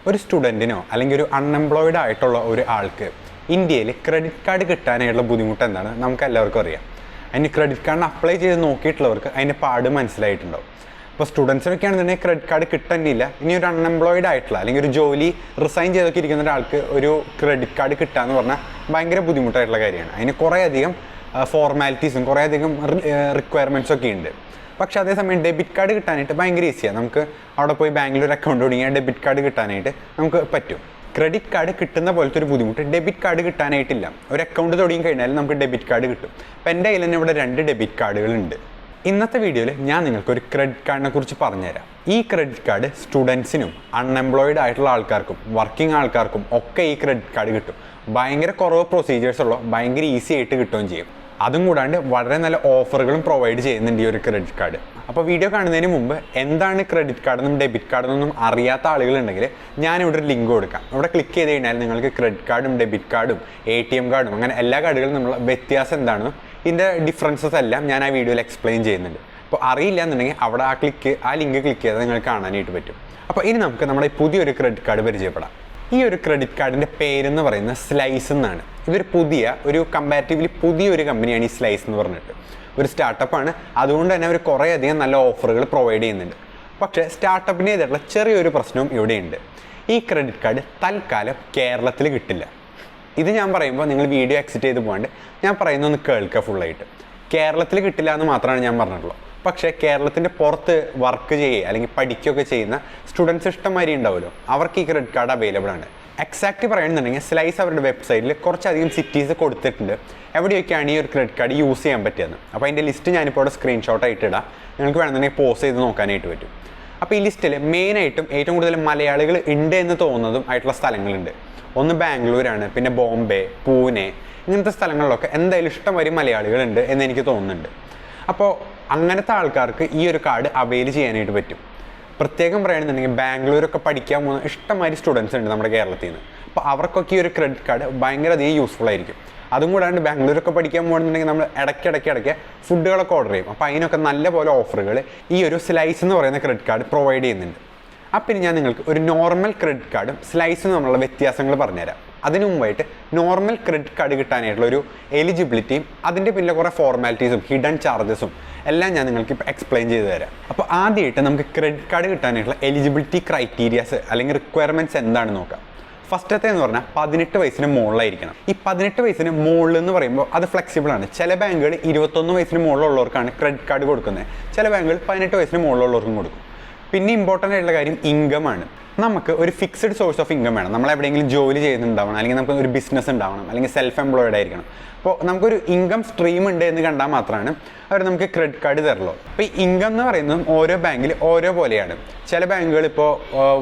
ഒരു സ്റ്റുഡൻറ്റിനോ അല്ലെങ്കിൽ ഒരു അൺഎംപ്ലോയിഡ് ആയിട്ടുള്ള ഒരു ആൾക്ക് ഇന്ത്യയിൽ ക്രെഡിറ്റ് കാർഡ് കിട്ടാനായിട്ടുള്ള ബുദ്ധിമുട്ട് എന്താണ് നമുക്ക് എല്ലാവർക്കും അറിയാം. അതിന് ക്രെഡിറ്റ് കാർഡിന് അപ്ലൈ ചെയ്ത് നോക്കിയിട്ടുള്ളവർക്ക് അതിൻ്റെ പാട് മനസ്സിലായിട്ടുണ്ടാവും. ഇപ്പോൾ സ്റ്റുഡൻസിനൊക്കെ ആണെന്നുണ്ടെങ്കിൽ ക്രെഡിറ്റ് കാർഡ് കിട്ടുന്നില്ല. ഇനി ഒരു അൺഎംപ്ലോയിഡ് ആയിട്ടുള്ള അല്ലെങ്കിൽ ഒരു ജോലി റിസൈൻ ചെയ്തൊക്കെ ഇരിക്കുന്ന ഒരാൾക്ക് ഒരു ക്രെഡിറ്റ് കാർഡ് കിട്ടുക എന്ന് പറഞ്ഞാൽ ഭയങ്കര ബുദ്ധിമുട്ടായിട്ടുള്ള കാര്യമാണ്. അതിന് കുറേയധികം ഫോർമാലിറ്റീസും കുറേയധികം റിക്വയർമെൻറ്റ്സും ഒക്കെ ഉണ്ട്. പക്ഷേ അതേസമയം ഡെബിറ്റ് കാർഡ് കിട്ടാനായിട്ട് ഭയങ്കര ഈസിയാണ്. നമുക്ക് അവിടെ പോയി ബാങ്കിൽ ഒരു അക്കൗണ്ട് തുടങ്ങിയാൽ ഡെബിറ്റ് കാർഡ് കിട്ടാനായിട്ട് നമുക്ക് പറ്റും. ക്രെഡിറ്റ് കാർഡ് കിട്ടുന്ന പോലത്തെ ഒരു ബുദ്ധിമുട്ട് ഡെബിറ്റ് കാർഡ് കിട്ടാനായിട്ടില്ല. ഒരു അക്കൗണ്ട് തുടങ്ങി കഴിഞ്ഞാൽ നമുക്ക് ഡെബിറ്റ് കാർഡ് കിട്ടും. അപ്പോൾ എൻ്റെ കയ്യിൽ തന്നെ ഇവിടെ 2 ഡെബിറ്റ് കാർഡുകളുണ്ട്. ഇന്നത്തെ വീഡിയോയിൽ ഞാൻ നിങ്ങൾക്ക് ഒരു ക്രെഡിറ്റ് കാർഡിനെ കുറിച്ച് പറഞ്ഞുതരാം. ഈ ക്രെഡിറ്റ് കാർഡ് സ്റ്റുഡൻസിനും അൺഎംപ്ലോയിഡ് ആയിട്ടുള്ള ആൾക്കാർക്കും വർക്കിംഗ് ആൾക്കാർക്കും ഒക്കെ ഈ ക്രെഡിറ്റ് കാർഡ് കിട്ടും. ഭയങ്കര കുറവ് പ്രൊസീജിയേഴ്സ് ഉള്ളൂ, ഭയങ്കര ഈസി ആയിട്ട് കിട്ടുകയും ചെയ്യും. അതും കൂടാണ്ട് വളരെ നല്ല ഓഫറുകളും പ്രൊവൈഡ് ചെയ്യുന്നുണ്ട് ഈ ഒരു ക്രെഡിറ്റ് കാർഡ്. അപ്പോൾ വീഡിയോ കാണുന്നതിന് മുമ്പ് എന്താണ് ക്രെഡിറ്റ് കാർഡെന്നും ഡെബിറ്റ് കാർഡെന്നും അറിയാത്ത ആളുകളുണ്ടെങ്കിൽ ഞാനിവിടെ ഒരു ലിങ്ക് കൊടുക്കാം. ഇവിടെ ക്ലിക്ക് ചെയ്ത് കഴിഞ്ഞാൽ നിങ്ങൾക്ക് ക്രെഡിറ്റ് കാർഡും ഡെബിറ്റ് കാർഡും ATM കാർഡും അങ്ങനെ എല്ലാ കാർഡുകളും നമ്മൾ വ്യത്യാസം എന്താണെന്നും ഇതിൻ്റെ ഡിഫറൻസസ് എല്ലാം ഞാൻ ആ വീഡിയോയിൽ എക്സ്പ്ലെയിൻ ചെയ്യുന്നുണ്ട്. അപ്പോൾ അറിയില്ല എന്നുണ്ടെങ്കിൽ അവിടെ ആ ലിങ്ക് ക്ലിക്ക് ചെയ്താൽ നിങ്ങൾക്ക് കാണാനായിട്ട് പറ്റും. അപ്പോൾ ഇനി നമുക്ക് നമ്മുടെ പുതിയൊരു ക്രെഡിറ്റ് കാർഡ് പരിചയപ്പെടാം. ഈ ഒരു ക്രെഡിറ്റ് കാർഡിൻ്റെ പേരെന്ന് പറയുന്നത് സ്ലൈസ് എന്നാണ്. ഇതൊരു കമ്പാരിറ്റീവ്ലി പുതിയൊരു കമ്പനിയാണ് ഈ സ്ലൈസ് എന്ന് പറഞ്ഞിട്ട്. ഒരു സ്റ്റാർട്ടപ്പാണ്. അതുകൊണ്ട് തന്നെ അവർ കുറേയധികം നല്ല ഓഫറുകൾ പ്രൊവൈഡ് ചെയ്യുന്നുണ്ട്. പക്ഷേ സ്റ്റാർട്ടപ്പിൻ്റേതായിട്ടുള്ള ചെറിയൊരു പ്രശ്നവും ഇവിടെയുണ്ട്. ഈ ക്രെഡിറ്റ് കാർഡ് തൽക്കാലം കേരളത്തിൽ കിട്ടില്ല. ഇത് ഞാൻ പറയുമ്പോൾ നിങ്ങൾ വീഡിയോ എക്സിറ്റ് ചെയ്ത് പോകാണ്ട് ഞാൻ പറയുന്നൊന്ന് കേൾക്കുക ഫുള്ളായിട്ട്. കേരളത്തിൽ കിട്ടില്ല എന്ന് മാത്രമാണ് ഞാൻ പറഞ്ഞിട്ടുള്ളൂ. പക്ഷേ കേരളത്തിൻ്റെ പുറത്ത് വർക്ക് ചെയ്യുക അല്ലെങ്കിൽ പഠിക്കുകയൊക്കെ ചെയ്യുന്ന സ്റ്റുഡൻസ് ഇഷ്ടംമാതിരി ഉണ്ടാവുമല്ലോ, അവർക്ക് ഈ ക്രെഡിറ്റ് കാർഡ് അവൈലബിൾ ആണ്. എക്സാക്റ്റ് പറയുകയാണെന്നുണ്ടെങ്കിൽ സ്ലൈസ് അവരുടെ വെബ്സൈറ്റിൽ കുറച്ചധികം സിറ്റീസ് കൊടുത്തിട്ടുണ്ട് എവിടെയൊക്കെയാണ് ഈ ഒരു ക്രെഡിറ്റ് കാർഡ് യൂസ് ചെയ്യാൻ പറ്റിയെന്ന്. അപ്പോൾ അതിൻ്റെ ലിസ്റ്റ് ഞാനിപ്പോൾ ഇവിടെ സ്ക്രീൻഷോട്ട് ആയിട്ട് ഇടാം. നിങ്ങൾക്ക് വേണമെന്നുണ്ടെങ്കിൽ പോസ് ചെയ്ത് നോക്കാനായിട്ട് പറ്റും. അപ്പോൾ ഈ ലിസ്റ്റിൽ മെയിനായിട്ടും ഏറ്റവും കൂടുതൽ മലയാളികൾ ഉണ്ട് എന്ന് തോന്നുന്നതും ആയിട്ടുള്ള സ്ഥലങ്ങളുണ്ട്. ഒന്ന് ബാംഗ്ലൂരാണ്, പിന്നെ ബോംബെ, പൂനെ, ഇങ്ങനത്തെ സ്ഥലങ്ങളിലൊക്കെ എന്തായാലും ഇഷ്ടംമാതിരി മലയാളികളുണ്ട് എന്ന് എനിക്ക് തോന്നുന്നുണ്ട്. അപ്പോൾ അങ്ങനത്തെ ആൾക്കാർക്ക് ഈ ഒരു കാർഡ് അവൈൽ ചെയ്യാനായിട്ട് പറ്റും. പ്രത്യേകം പറയുകയാണെന്നുണ്ടെങ്കിൽ ബാംഗ്ലൂരൊക്കെ പഠിക്കാൻ പോകുന്ന ഇഷ്ടംമാതിരി സ്റ്റുഡൻസ് ഉണ്ട് നമ്മുടെ കേരളത്തിൽ നിന്ന്. അപ്പോൾ അവർക്കൊക്കെ ഈ ഒരു ക്രെഡിറ്റ് കാർഡ് ഭയങ്കര അധികം യൂസ്ഫുൾ ആയിരിക്കും. അതും കൂടാണ്ട് ബാംഗ്ലൂരൊക്കെ പഠിക്കാൻ പോകുന്നുണ്ടെങ്കിൽ നമ്മൾ ഇടയ്ക്കിടയ്ക്ക് ഫുഡുകളൊക്കെ ഓർഡർ ചെയ്യും. അപ്പോൾ അതിനൊക്കെ നല്ലപോലെ ഓഫറുകൾ ഈ ഒരു സ്ലൈസ് എന്ന് പറയുന്ന ക്രെഡിറ്റ് കാർഡ് പ്രൊവൈഡ് ചെയ്യുന്നുണ്ട്. അപ്പം ഇനി ഞാൻ നിങ്ങൾക്ക് ഒരു നോർമൽ ക്രെഡിറ്റ് കാർഡും സ്ലൈസും തമ്മിലുള്ള വ്യത്യാസങ്ങൾ പറഞ്ഞുതരാം. അതിനു മുമ്പായിട്ട് നോർമൽ ക്രെഡിറ്റ് കാർഡ് കിട്ടാനായിട്ടുള്ള ഒരു എലിജിബിലിറ്റിയും അതിൻ്റെ പിന്നെ കുറേ ഫോർമാലിറ്റീസും ഹിഡൻ ചാർജസും എല്ലാം ഞാൻ നിങ്ങൾക്ക് ഇപ്പോൾ എക്സ്പ്ലെയിൻ ചെയ്ത് തരാം. അപ്പോൾ ആദ്യമായിട്ട് നമുക്ക് ക്രെഡിറ്റ് കാർഡ് കിട്ടാനായിട്ടുള്ള എലിജിബിലിറ്റി ക്രൈറ്റീരിയാസ് അല്ലെങ്കിൽ റിക്വയർമെൻറ്റ്സ് എന്താണെന്ന് നോക്കാം. ഫസ്റ്റത്തെ എന്ന് പറഞ്ഞാൽ 18 വയസ്സിന് മുകളിലായിരിക്കണം. ഈ 18 വയസ്സിന് മുകളിൽ എന്ന് പറയുമ്പോൾ അത് ഫ്ലെക്സിബിൾ ആണ്. ചില ബാങ്കുകൾ 21 വയസ്സിന് മുകളിലുള്ളവർക്കാണ് ക്രെഡിറ്റ് കാർഡ് കൊടുക്കുന്നത്. ചില ബാങ്കുകൾ 18 വയസ്സിന് മുകളിലുള്ളവർക്കും കൊടുക്കും. പിന്നെ ഇമ്പോർട്ടൻ്റ് ആയിട്ടുള്ള കാര്യം ഇൻകമാണ്. നമുക്ക് ഒരു ഫിക്സഡ് സോഴ്സ് ഓഫ് ഇൻകം വേണം. നമ്മൾ എവിടെയെങ്കിലും ജോലി ചെയ്യുന്നുണ്ടാവണം, അല്ലെങ്കിൽ നമുക്ക് ഒരു ബിസിനസ് ഉണ്ടാവണം, അല്ലെങ്കിൽ സെൽഫ് എംപ്ലോയിഡ് ആയിരിക്കണം. അപ്പോൾ നമുക്കൊരു ഇൻകം സ്ട്രീം ഉണ്ട് എന്ന് കണ്ടാൽ മാത്രമാണ് അവർ നമുക്ക് ക്രെഡിറ്റ് കാർഡ് തരുള്ളൂ. അപ്പോൾ ഈ ഇൻകം എന്ന് പറയുന്നതും ഓരോ ബാങ്കിൽ ഓരോ പോലെയാണ്. ചില ബാങ്കുകൾ ഇപ്പോൾ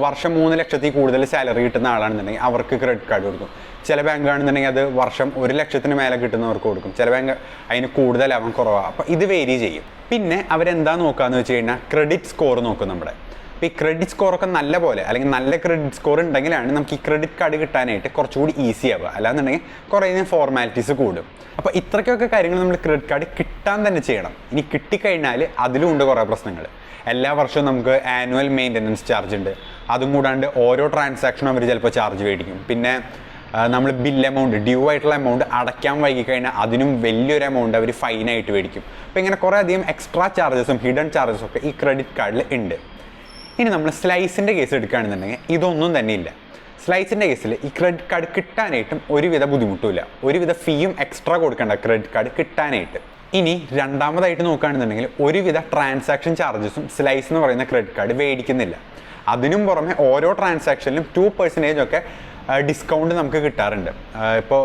വർഷം 3 ലക്ഷത്തിൽ കൂടുതൽ സാലറി കിട്ടുന്ന ആളാണെന്നുണ്ടെങ്കിൽ അവർക്ക് ക്രെഡിറ്റ് കാർഡ് കൊടുക്കും. ചില ബാങ്ക് ആണെന്നുണ്ടെങ്കിൽ അത് വർഷം 1 ലക്ഷത്തിന് മേലെ കിട്ടുന്നവർക്ക് കൊടുക്കും. ചില ബാങ്ക് അതിന് കൂടുതലാവാൻ കുറവാണ്. അപ്പോൾ ഇത് വേരി ചെയ്യും. പിന്നെ അവരെന്താ നോക്കുകയെന്ന് വെച്ച് കഴിഞ്ഞാൽ ക്രെഡിറ്റ് സ്കോർ നോക്കും നമ്മുടെ. അപ്പോൾ ഈ ക്രെഡിറ്റ് സ്കോറൊക്കെ നല്ല പോലെ അല്ലെങ്കിൽ നല്ല ക്രെഡിറ്റ് സ്കോർ ഉണ്ടെങ്കിലാണ് നമുക്ക് ഈ ക്രെഡിറ്റ് കാർഡ് കിട്ടാനായിട്ട് കുറച്ചുകൂടി ഈസി ആവുക. അല്ലാന്നുണ്ടെങ്കിൽ കുറേ ഫോർമാലിറ്റീസ് കൂടും. അപ്പോൾ ഇത്രയ്ക്കൊക്കെ കാര്യങ്ങൾ നമ്മൾ ക്രെഡിറ്റ് കാർഡ് കിട്ടാൻ തന്നെ ചെയ്യണം. ഇനി കിട്ടിക്കഴിഞ്ഞാൽ അതിലും ഉണ്ട് കുറേ പ്രശ്നങ്ങൾ. എല്ലാ വർഷവും നമുക്ക് ആനുവൽ മെയിൻ്റനൻസ് ചാർജ് ഉണ്ട്. അതും കൂടാണ്ട് ഓരോ ട്രാൻസാക്ഷനും അവർ ചിലപ്പോൾ ചാർജ് മേടിക്കും. പിന്നെ നമ്മൾ ബിൽ എമൗണ്ട് ഡ്യൂ ആയിട്ടുള്ള എമൗണ്ട് അടയ്ക്കാൻ വൈകിക്കഴിഞ്ഞാൽ അതിനും വലിയൊരു എമൗണ്ട് അവർ ഫൈനായിട്ട് മേടിക്കും. അപ്പോൾ ഇങ്ങനെ കുറേ അധികം എക്സ്ട്രാ ചാർജസും ഹിഡൻ ചാർജസും ഒക്കെ ഈ ക്രെഡിറ്റ് കാർഡിൽ ഉണ്ട്. ഇനി നമ്മൾ സ്ലൈസിൻ്റെ കേസ് എടുക്കുകയാണെന്നുണ്ടെങ്കിൽ ഇതൊന്നും തന്നെ ഇല്ല. സ്ലൈസിൻ്റെ കേസിൽ ഈ ക്രെഡിറ്റ് കാർഡ് കിട്ടാനായിട്ടും ഒരുവിധ ബുദ്ധിമുട്ടില്ല. ഒരുവിധ ഫീയും എക്സ്ട്രാ കൊടുക്കേണ്ട ക്രെഡിറ്റ് കാർഡ് കിട്ടാനായിട്ട്. ഇനി രണ്ടാമതായിട്ട് നോക്കുകയാണെന്നുണ്ടെങ്കിൽ ഒരുവിധ ട്രാൻസാക്ഷൻ ചാർജസും സ്ലൈസ് എന്ന് പറയുന്ന ക്രെഡിറ്റ് കാർഡ് മേടിക്കുന്നില്ല. അതിനും പുറമെ ഓരോ ട്രാൻസാക്ഷനിലും 2% ഒക്കെ ഡിസ്കൗണ്ട് നമുക്ക് കിട്ടാറുണ്ട്. ഇപ്പോൾ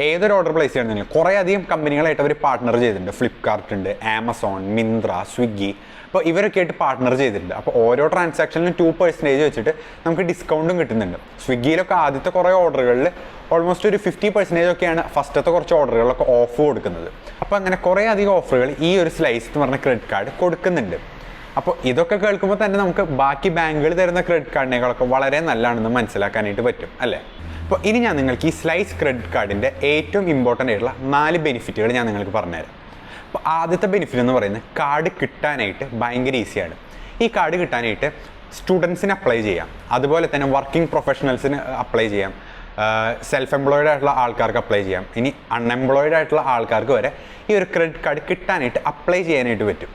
ഏതൊരു ഓർഡർ പ്ലേസ് ചെയ്യണമെന്നുണ്ടെങ്കിൽ കുറേ അധികം കമ്പനികളായിട്ട് അവർ പാർട്ട്ണർ ചെയ്തിട്ടുണ്ട്. ഫ്ലിപ്കാർട്ട് ഉണ്ട്, ആമസോൺ, മിന്ത്ര, സ്വിഗ്ഗി. അപ്പോൾ ഇവരൊക്കെ ആയിട്ട് പാർട്ട്ണർ ചെയ്തിട്ടുണ്ട്. അപ്പോൾ ഓരോ ട്രാൻസാക്ഷനിലും 2% വെച്ചിട്ട് നമുക്ക് ഡിസ്കൗണ്ടും കിട്ടുന്നുണ്ട്. സ്വിഗ്ഗിയിലൊക്കെ ആദ്യത്തെ കുറേ ഓർഡറുകളിൽ ഓൾമോസ്റ്റ് ഒരു 50% ഒക്കെയാണ് ഫസ്റ്റത്തെ കുറച്ച് ഓർഡറുകളിലൊക്കെ ഓഫ് കൊടുക്കുന്നത്. അപ്പോൾ അങ്ങനെ കുറേ അധികം ഓഫറുകൾ ഈ ഒരു സ്ലൈസ് എന്ന് പറഞ്ഞ ക്രെഡിറ്റ് കാർഡ് കൊടുക്കുന്നുണ്ട്. അപ്പോൾ ഇതൊക്കെ കേൾക്കുമ്പോൾ തന്നെ നമുക്ക് ബാക്കി ബാങ്കുകൾ തരുന്ന ക്രെഡിറ്റ് കാർഡിനേക്കാളൊക്കെ വളരെ നല്ലതാണെന്ന് മനസ്സിലാക്കാനായിട്ട് പറ്റും അല്ലേ. അപ്പോൾ ഇനി ഞാൻ നിങ്ങൾക്ക് ഈ സ്ലൈസ് ക്രെഡിറ്റ് കാർഡിൻ്റെ ഏറ്റവും ഇമ്പോർട്ടൻ്റ് ആയിട്ടുള്ള 4 ബെനിഫിറ്റുകൾ ഞാൻ നിങ്ങൾക്ക് പറഞ്ഞുതരാം. അപ്പോൾ ആദ്യത്തെ ബെനിഫിറ്റ് എന്ന് പറയുന്നത് കാർഡ് കിട്ടാനായിട്ട് ഭയങ്കര ഈസിയാണ്. ഈ കാർഡ് കിട്ടാനായിട്ട് സ്റ്റുഡൻസിന് അപ്ലൈ ചെയ്യാം, അതുപോലെ തന്നെ വർക്കിംഗ് പ്രൊഫഷണൽസിന് അപ്ലൈ ചെയ്യാം, സെൽഫ് എംപ്ലോയിഡ് ആയിട്ടുള്ള ആൾക്കാർക്ക് അപ്ലൈ ചെയ്യാം, ഇനി അൺഎംപ്ലോയിഡ് ആയിട്ടുള്ള ആൾക്കാർക്ക് വരെ ഈ ഒരു ക്രെഡിറ്റ് കാർഡ് കിട്ടാനായിട്ട് അപ്ലൈ ചെയ്യാനായിട്ട് പറ്റും.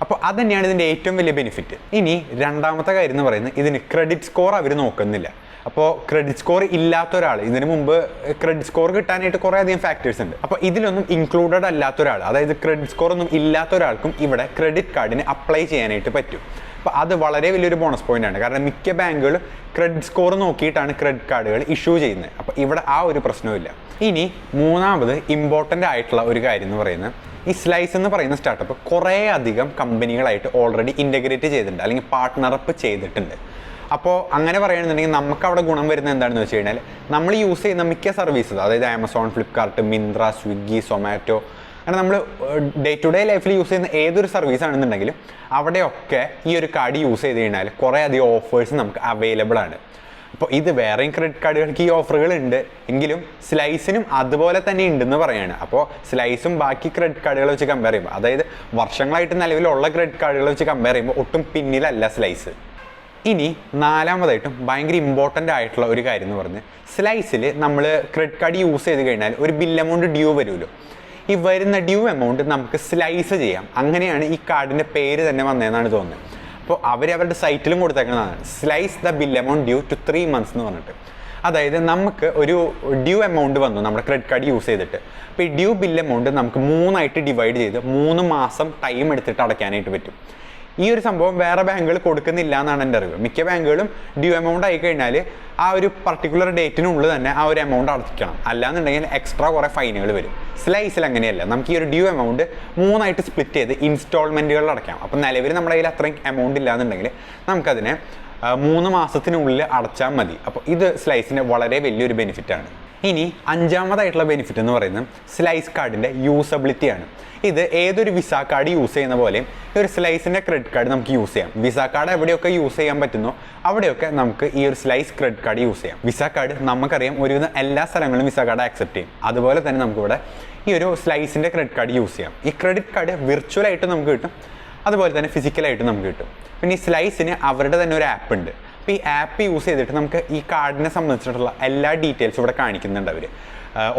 അപ്പോൾ അത് തന്നെയാണ് ഇതിൻ്റെ ഏറ്റവും വലിയ ബെനിഫിറ്റ്. ഇനി രണ്ടാമത്തെ കാര്യം എന്ന് പറയുന്നത് ഇതിന് ക്രെഡിറ്റ് സ്കോർ അവർ നോക്കുന്നില്ല. അപ്പോൾ ക്രെഡിറ്റ് സ്കോർ ഇല്ലാത്ത ഒരാൾ, ഇതിന് മുമ്പ് ക്രെഡിറ്റ് സ്കോർ കിട്ടാനായിട്ട് കുറേ അധികം ഫാക്ടേഴ്സ് ഉണ്ട്. അപ്പോൾ ഇതിലൊന്നും ഇൻക്ലൂഡഡ് അല്ലാത്ത ഒരാൾ, അതായത് ക്രെഡിറ്റ് സ്കോർ ഒന്നും ഇല്ലാത്ത ഒരാൾക്കും ഇവിടെ ക്രെഡിറ്റ് കാർഡിന് അപ്ലൈ ചെയ്യാനായിട്ട് പറ്റും. അപ്പോൾ അത് വളരെ വലിയൊരു ബോണസ് പോയിന്റ് ആണ്. കാരണം മിക്ക ബാങ്കുകളും ക്രെഡിറ്റ് സ്കോർ നോക്കിയിട്ടാണ് ക്രെഡിറ്റ് കാർഡുകൾ ഇഷ്യൂ ചെയ്യുന്നത്. അപ്പോൾ ഇവിടെ ആ ഒരു പ്രശ്നമില്ല. ഇനി മൂന്നാമത് ഇമ്പോർട്ടൻ്റ് ആയിട്ടുള്ള ഒരു കാര്യം എന്ന് പറയുന്നത് ഈ സ്ലൈസ് എന്ന് പറയുന്ന സ്റ്റാർട്ടപ്പ് കുറേ അധികം കമ്പനികളായിട്ട് ഓൾറെഡി ഇൻ്റഗ്രേറ്റ് ചെയ്തിട്ടുണ്ട്, അല്ലെങ്കിൽ പാർട്ട്ണറപ്പ് ചെയ്തിട്ടുണ്ട്. അപ്പോൾ അങ്ങനെ പറയുകയാണെന്നുണ്ടെങ്കിൽ നമുക്ക് അവിടെ ഗുണം വരുന്നത് എന്താണെന്ന് വെച്ച് കഴിഞ്ഞാൽ നമ്മൾ യൂസ് ചെയ്യുന്ന മിക്ക സർവീസസ്, അതായത് ആമസോൺ, ഫ്ലിപ്കാർട്ട്, മിന്ത്ര, സ്വിഗ്ഗി, സൊമാറ്റോ, അങ്ങനെ നമ്മൾ ഡേ ടു ഡേ ലൈഫിൽ യൂസ് ചെയ്യുന്ന ഏതൊരു സർവീസ് ആണെന്നുണ്ടെങ്കിലും അവിടെയൊക്കെ ഈ ഒരു കാർഡ് യൂസ് ചെയ്ത് കഴിഞ്ഞാൽ കുറേ അധികം ഓഫേഴ്സ് നമുക്ക് അവൈലബിൾ ആണ്. അപ്പോൾ ഇത് വേറെയും ക്രെഡിറ്റ് കാർഡുകൾക്ക് ഈ ഓഫറുകൾ ഉണ്ട് എങ്കിലും സ്ലൈസിനും അതുപോലെ തന്നെ ഉണ്ടെന്ന് പറയുകയാണ്. അപ്പോൾ സ്ലൈസും ബാക്കി ക്രെഡിറ്റ് കാർഡുകൾ വെച്ച് കമ്പയർ ചെയ്യുമ്പോൾ, അതായത് വർഷങ്ങളായിട്ട് നിലവിലുള്ള ക്രെഡിറ്റ് കാർഡുകൾ വെച്ച് കമ്പയർ ചെയ്യുമ്പോൾ ഒട്ടും പിന്നിലല്ല സ്ലൈസ്. ഇനി നാലാമതായിട്ടും ഭയങ്കര ഇമ്പോർട്ടൻ്റ് ആയിട്ടുള്ള ഒരു കാര്യം എന്ന് പറഞ്ഞ് സ്ലൈസിൽ നമ്മൾ ക്രെഡിറ്റ് കാർഡ് യൂസ് ചെയ്ത് കഴിഞ്ഞാൽ ഒരു ബിൽ എമൗണ്ട് ഡ്യൂ വരുമല്ലോ. ഈ വരുന്ന ഡ്യൂ എമൗണ്ട് നമുക്ക് സ്ലൈസ് ചെയ്യാം. അങ്ങനെയാണ് ഈ കാർഡിൻ്റെ പേര് തന്നെ വന്നതെന്നാണ് തോന്നുന്നത്. അപ്പോൾ അവരുടെ സൈറ്റിലും കൊടുത്തേക്കുന്നതാണ് slice the bill amount due to 3 months എന്ന് പറഞ്ഞിട്ട്. അതായത് നമുക്ക് ഒരു ഡ്യൂ എമൗണ്ട് വന്നു നമ്മുടെ ക്രെഡിറ്റ് കാർഡ് യൂസ് ചെയ്തിട്ട്. അപ്പോൾ ഈ ഡ്യൂ ബിൽ എമൗണ്ട് നമുക്ക് 3 ആയിട്ട് ഡിവൈഡ് ചെയ്ത് 3 മാസം ടൈം എടുത്തിട്ട് അടയ്ക്കാനായിട്ട് പറ്റും. ഈ ഒരു സംഭവം വേറെ ബാങ്കുകൾ കൊടുക്കുന്നില്ല എന്നാണ് എൻ്റെ അറിവ്. മിക്ക ബാങ്കുകളും ഡ്യൂ എമൗണ്ട് ആയി കഴിഞ്ഞാൽ ആ ഒരു പർട്ടിക്കുലർ ഡേറ്റിനുള്ളിൽ തന്നെ ആ ഒരു എമൗണ്ട് അടയ്ക്കണം, അല്ലാന്നുണ്ടെങ്കിൽ എക്സ്ട്രാ കുറേ ഫൈനുകൾ വരും. സ്ലൈസിൽ അങ്ങനെയല്ല, നമുക്ക് ഈ ഒരു ഡ്യൂ എമൗണ്ട് 3 ആയിട്ട് സ്പ്ലിറ്റ് ചെയ്ത് ഇൻസ്റ്റാൾമെൻറ്റുകളിൽ അടയ്ക്കാം. അപ്പം നിലവിൽ നമ്മുടെ കയ്യിൽ അത്രയും എമൗണ്ട് ഇല്ലാന്നുണ്ടെങ്കിൽ നമുക്കതിനെ 3 മാസത്തിനുള്ളിൽ അടച്ചാൽ മതി. അപ്പോൾ ഇത് സ്ലൈസിൻ്റെ വളരെ വലിയൊരു ബെനിഫിറ്റാണ്. ഇനി അഞ്ചാമതായിട്ടുള്ള ബെനിഫിറ്റ് എന്ന് പറയുന്നത് സ്ലൈസ് കാർഡിൻ്റെ യൂസബിലിറ്റിയാണ്. ഇത് ഏതൊരു വിസ കാർഡ് യൂസ് ചെയ്യുന്ന പോലെയും ഒരു സ്ലൈസിൻ്റെ ക്രെഡിറ്റ് കാർഡ് നമുക്ക് യൂസ് ചെയ്യാം. വിസ കാർഡ് എവിടെയൊക്കെ യൂസ് ചെയ്യാൻ പറ്റുന്നോ അവിടെയൊക്കെ നമുക്ക് ഈ ഒരു സ്ലൈസ് ക്രെഡിറ്റ് കാർഡ് യൂസ് ചെയ്യാം. വിസ കാർഡ് നമുക്കറിയാം ഒരുവിധം എല്ലാ സ്ഥലങ്ങളിലും വിസ കാർഡ് ആക്സെപ്റ്റ് ചെയ്യും. അതുപോലെ തന്നെ നമുക്കിവിടെ ഈ ഒരു സ്ലൈസിൻ്റെ ക്രെഡിറ്റ് കാർഡ് യൂസ് ചെയ്യാം. ഈ ക്രെഡിറ്റ് കാർഡ് വിർച്വലായിട്ട് നമുക്ക് കിട്ടും, അതുപോലെ തന്നെ ഫിസിക്കലായിട്ട് നമുക്ക് കിട്ടും. പിന്നെ ഈ സ്ലൈസിന് അവരുടെ തന്നെ ഒരു ആപ്പ് ഉണ്ട്. അപ്പോൾ ഈ ആപ്പ് യൂസ് ചെയ്തിട്ട് നമുക്ക് ഈ കാർഡിനെ സംബന്ധിച്ചിട്ടുള്ള എല്ലാ ഡീറ്റെയിൽസും ഇവിടെ കാണിക്കുന്നുണ്ട്. അവർ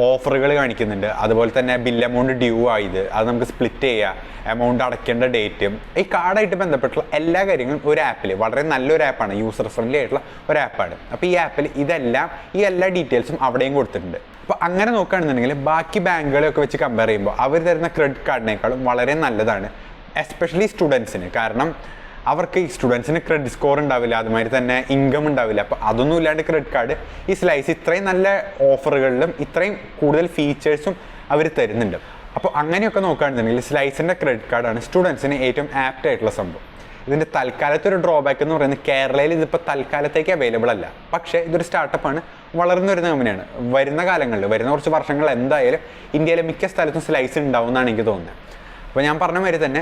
ഓഫറുകൾ കാണിക്കുന്നുണ്ട്, അതുപോലെ തന്നെ ബിൽ എമൗണ്ട് ഡ്യൂ ആയത്, അത് നമുക്ക് സ്പ്ലിറ്റ് ചെയ്യുക, എമൗണ്ട് അടയ്ക്കേണ്ട ഡേറ്റും, ഈ കാർഡായിട്ട് ബന്ധപ്പെട്ടുള്ള എല്ലാ കാര്യങ്ങളും ഒരു ആപ്പിൽ, വളരെ നല്ലൊരു ആപ്പാണ്, യൂസർ ഫ്രണ്ട്ലി ആയിട്ടുള്ള ഒരു ആപ്പാണ്. അപ്പോൾ ഈ ആപ്പിൽ ഈ എല്ലാ ഡീറ്റെയിൽസും അവിടെയും കൊടുത്തിട്ടുണ്ട്. അപ്പോൾ അങ്ങനെ നോക്കുകയാണെന്നുണ്ടെങ്കിൽ ബാക്കി ബാങ്കുകളെയൊക്കെ വെച്ച് കമ്പയർ ചെയ്യുമ്പോൾ അവർ തരുന്ന ക്രെഡിറ്റ് കാർഡിനേക്കാളും വളരെ നല്ലതാണ്, എസ്പെഷ്യലി സ്റ്റുഡൻസിന്. കാരണം അവർക്ക് ഈ സ്റ്റുഡൻസിന് ക്രെഡിറ്റ് സ്കോർ ഉണ്ടാവില്ല, അതുമാതിരി തന്നെ ഇൻകം ഉണ്ടാവില്ല. അപ്പോൾ അതൊന്നും ഇല്ലാണ്ട് ക്രെഡിറ്റ് കാർഡ് ഈ സ്ലൈസ് ഇത്രയും നല്ല ഓഫറുകളിലും ഇത്രയും കൂടുതൽ ഫീച്ചേഴ്സും അവർ തരുന്നുണ്ട്. അപ്പോൾ അങ്ങനെയൊക്കെ നോക്കുകയാണെന്നുണ്ടെങ്കിൽ സ്ലൈസിൻ്റെ ക്രെഡിറ്റ് കാർഡാണ് സ്റ്റുഡൻസിന് ഏറ്റവും ആപ്റ്റ് ആയിട്ടുള്ള സംഭവം. ഇതിൻ്റെ തൽക്കാലത്തെ ഒരു ഡ്രോബാക്ക് എന്ന് പറയുന്നത് കേരളയിൽ ഇതിപ്പോൾ തൽക്കാലത്തേക്ക് അവൈലബിൾ അല്ല. പക്ഷേ ഇതൊരു സ്റ്റാർട്ടപ്പാണ്, വളർന്നു വരുന്ന കമ്പനിയാണ്. വരുന്ന കാലങ്ങളിൽ, വരുന്ന കുറച്ച് വർഷങ്ങൾ എന്തായാലും ഇന്ത്യയിലെ മിക്ക സ്ഥലത്തും സ്ലൈസ് ഉണ്ടാവും എന്നാണ് എനിക്ക് തോന്നുന്നത്. അപ്പോൾ ഞാൻ പറഞ്ഞ മാതിരി തന്നെ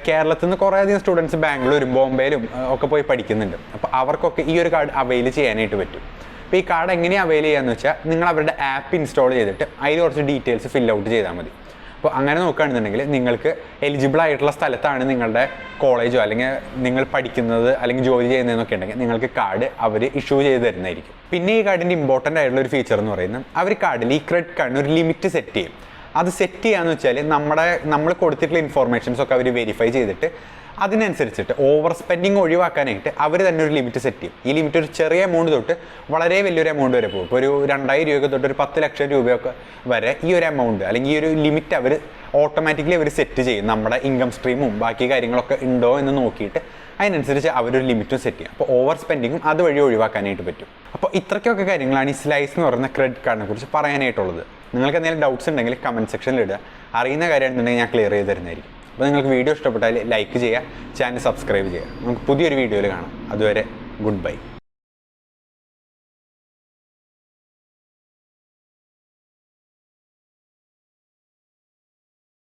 കേരളത്തിൽ നിന്ന് കുറേ അധികം സ്റ്റുഡൻസ് ബാംഗ്ലൂരും ബോംബെയിലും ഒക്കെ പോയി പഠിക്കുന്നുണ്ട്. അപ്പോൾ അവർക്കൊക്കെ ഈ ഒരു കാർഡ് അവൈൽ ചെയ്യാനായിട്ട് പറ്റും. അപ്പോൾ ഈ കാർഡ് എങ്ങനെയാണ് അവൈൽ ചെയ്യാന്ന് വെച്ചാൽ നിങ്ങൾ അവരുടെ ആപ്പ് ഇൻസ്റ്റാൾ ചെയ്തിട്ട് അതിൽ കുറച്ച് ഡീറ്റെയിൽസ് ഫിൽ ഔട്ട് ചെയ്താൽ മതി. അപ്പോൾ അങ്ങനെ നോക്കുകയാണെന്നുണ്ടെങ്കിൽ നിങ്ങൾക്ക് എലിജിബിൾ ആയിട്ടുള്ള സ്ഥലത്താണ് നിങ്ങളുടെ കോളേജോ അല്ലെങ്കിൽ നിങ്ങൾ പഠിക്കുന്നത് അല്ലെങ്കിൽ ജോലി ചെയ്യുന്നതെന്നൊക്കെ ഉണ്ടെങ്കിൽ നിങ്ങൾക്ക് കാർഡ് അവർ ഇഷ്യൂ ചെയ്ത് തരുന്നതായിരിക്കും. പിന്നെ ഈ കാർഡിൻ്റെ ഇമ്പോർട്ടൻ്റ് ആയിട്ടുള്ള ഒരു ഫീച്ചർ എന്ന് പറയുന്നത് അവർ കാർഡിൽ ഈ ക്രെഡിറ്റ് കാർഡിന് ഒരു ലിമിറ്റ് സെറ്റ് ചെയ്യും. അത് സെറ്റ് ചെയ്യാന്ന് വെച്ചാൽ നമ്മൾ കൊടുത്തിട്ടുള്ള ഇൻഫോർമേഷൻസ് ഒക്കെ അവർ വെരിഫൈ ചെയ്തിട്ട് അതിനനുസരിച്ചിട്ട് ഓവർ സ്പെൻഡിങ് ഒഴിവാക്കാനായിട്ട് അവർ തന്നെ ഒരു ലിമിറ്റ് സെറ്റ് ചെയ്യും. ഈ ലിമിറ്റ് ഒരു ചെറിയ എമൗണ്ട് തൊട്ട് വളരെ വലിയൊരു എമൗണ്ട് വരെ പോകും. ഇപ്പോൾ ഒരു 2000 രൂപയൊക്കെ തൊട്ട് ഒരു 10 ലക്ഷം രൂപയൊക്കെ വരെ ഈ ഒരു എമൗണ്ട് അല്ലെങ്കിൽ ഈ ഒരു ലിമിറ്റ് അവർ ഓട്ടോമാറ്റിക്കലി അവർ സെറ്റ് ചെയ്യും. നമ്മുടെ ഇൻകം സ്ട്രീമും ബാക്കി കാര്യങ്ങളൊക്കെ ഉണ്ടോ എന്ന് നോക്കിയിട്ട് അതിനനുസരിച്ച് അവരൊരു ലിമിറ്റും സെറ്റ് ചെയ്യും. അപ്പോൾ ഓവർ സ്പെൻഡിങ്ങും അതുവഴി ഒഴിവാക്കാനായിട്ട് പറ്റും. അപ്പോൾ ഇത്രയ്ക്കൊക്കെ കാര്യങ്ങളാണ് ഈ സ്ലൈസ് എന്ന് പറയുന്ന ക്രെഡിറ്റ് കാർഡിനെ കുറിച്ച് പറയാനായിട്ടുള്ളത്. നിങ്ങൾക്ക് എന്തെങ്കിലും ഡൗട്ട്സ് ഉണ്ടെങ്കിൽ കമൻറ്റ് സെക്ഷനിൽ ഇടുക. അറിയുന്ന കാര്യമാണെന്നുണ്ടെങ്കിൽ ഞാൻ ക്ലിയർ ചെയ്ത് തരുന്നതായിരിക്കും. അപ്പോൾ നിങ്ങൾക്ക് വീഡിയോ ഇഷ്ടപ്പെട്ടാൽ ലൈക്ക് ചെയ്യുക, ചാനൽ സബ്സ്ക്രൈബ് ചെയ്യുക. നമുക്ക് പുതിയൊരു വീഡിയോയിൽ കാണാം. അതുവരെ ഗുഡ് ബൈ.